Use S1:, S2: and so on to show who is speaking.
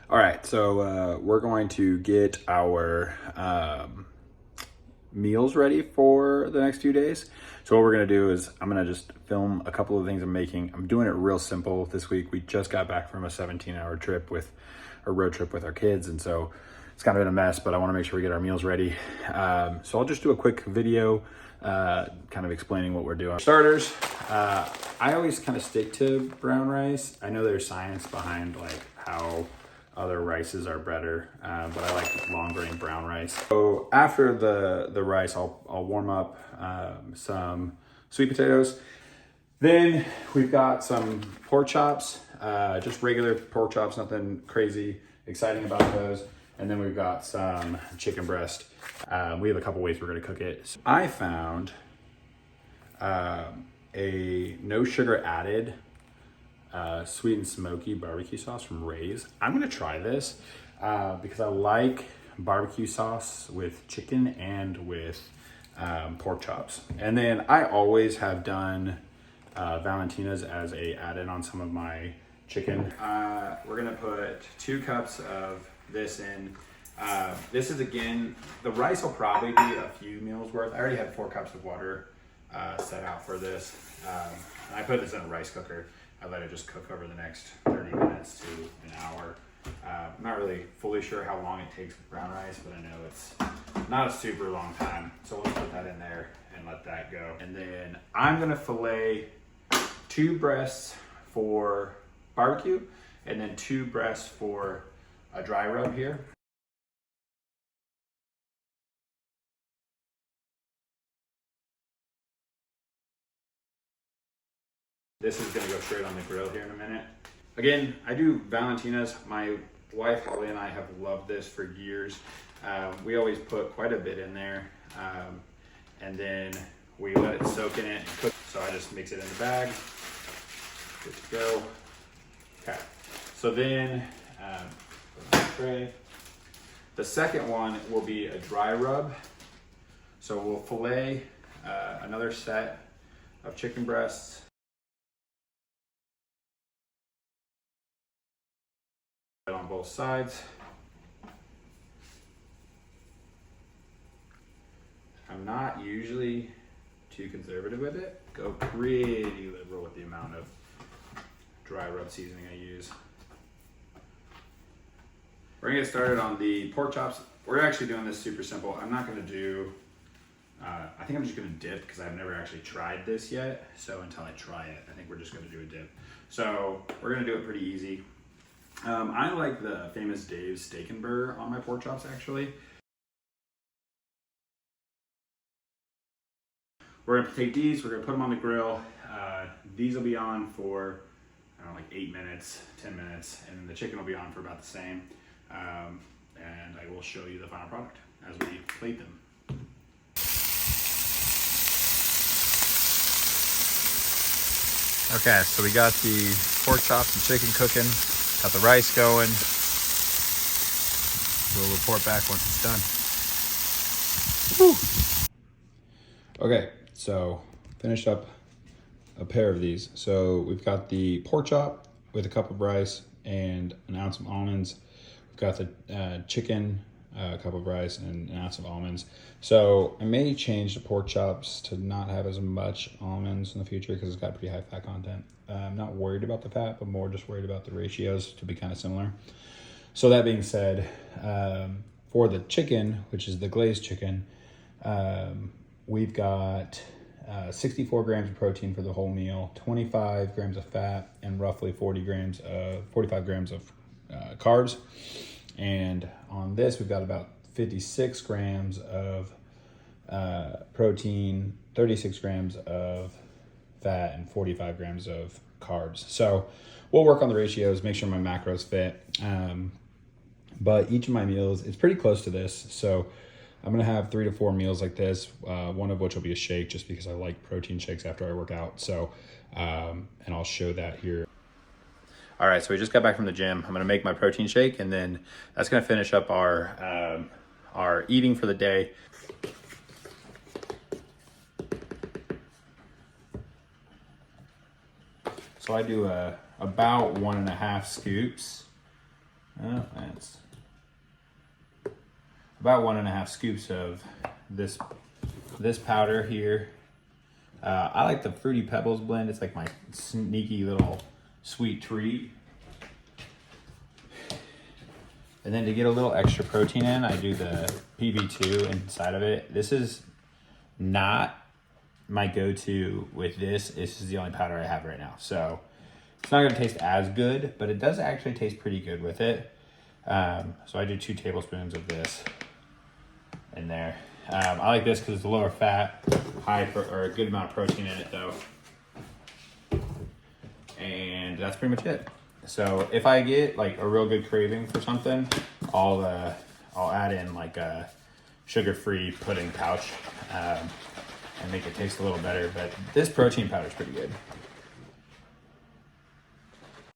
S1: All right, so we're going to get our meals ready for the next 2 days. So what we're gonna do is I'm gonna just film a couple of things I'm making. I'm doing it real simple this week. We just got back from a 17-hour trip with a road trip with our kids, and so it's kind of been a mess, but I wanna make sure we get our meals ready. So I'll just do a quick video kind of explaining what we're doing. Starters, I always kind of stick to brown rice. I know there's science behind like how other rices are better, but I like long grain brown rice. So after the rice, I'll warm up some sweet potatoes. Then we've got some pork chops, just regular pork chops, nothing crazy exciting about those. And then we've got some chicken breast. We have a couple ways we're gonna cook it. So I found a no sugar added sweet and smoky barbecue sauce from Ray's. I'm gonna try this because I like barbecue sauce with chicken and with pork chops. And then I always have done Valentina's as a add-in on some of my chicken. We're gonna put 2 cups of this in. This is, again, the rice will probably be a few meals worth. I already had 4 cups of water set out for this. And I put this in a rice cooker. I let it just cook over the next 30 minutes to an hour. I'm not really fully sure how long it takes with brown rice, but I know it's not a super long time. So we'll put that in there and let that go. And then I'm gonna fillet 2 breasts for barbecue and then 2 breasts for a dry rub here. This is gonna go straight on the grill here in a minute. Again, I do Valentina's. My wife, Holly, and I have loved this for years. We always put quite a bit in there. And then we let it soak in it and cook. So I just mix it in the bag. Good to go. Okay. So then, put it on the tray. The second one will be a dry rub. So we'll fillet another set of chicken breasts. On both sides. I'm not usually too conservative with it. Go pretty liberal with the amount of dry rub seasoning I use. We're gonna get started on the pork chops. We're actually doing this super simple. I'm not gonna do, I think I'm just gonna dip because I've never actually tried this yet. So until I try it, I think we're just gonna do a dip. So we're gonna do it pretty easy. I like the famous Dave's Steak and Burr on my pork chops, actually. We're gonna take these, we're gonna put them on the grill. These will be on for, I don't know, like 8 minutes, 10 minutes, and then the chicken will be on for about the same. And I will show you the final product as we plate them. Okay, so we got the pork chops and chicken cooking. Got the rice going. We'll report back once it's done. Woo. Okay, so finished up a pair of these. So we've got the pork chop with a cup of rice and an ounce of almonds. We've got the chicken, a cup of rice and an ounce of almonds. So I may change the pork chops to not have as much almonds in the future because it's got pretty high fat content. I'm not worried about the fat, but more just worried about the ratios to be kind of similar. So that being said, for the chicken, which is the glazed chicken, we've got 64 grams of protein for the whole meal, 25 grams of fat, and roughly 45 grams of carbs. And on this, we've got about 56 grams of protein, 36 grams of fat, and 45 grams of carbs. So we'll work on the ratios, make sure my macros fit. But each of my meals, it's pretty close to this. So I'm gonna have 3 to 4 meals like this, one of which will be a shake just because I like protein shakes after I work out. So, and I'll show that here. All right, so we just got back from the gym. I'm gonna make my protein shake and then that's gonna finish up our eating for the day. So I do about 1.5 scoops Oh, that's about 1.5 scoops of this powder here. I like the Fruity Pebbles blend. It's like my sneaky little sweet treat. And then to get a little extra protein in, I do the PB2 inside of it. This is not my go-to with this. This is the only powder I have right now. So it's not gonna taste as good, but it does actually taste pretty good with it. So I do 2 tablespoons of this in there. I like this because it's lower fat, or a good amount of protein in it though. And that's pretty much it. So if I get like a real good craving for something, I'll add in like a sugar-free pudding pouch and make it taste a little better. But this protein powder is pretty good.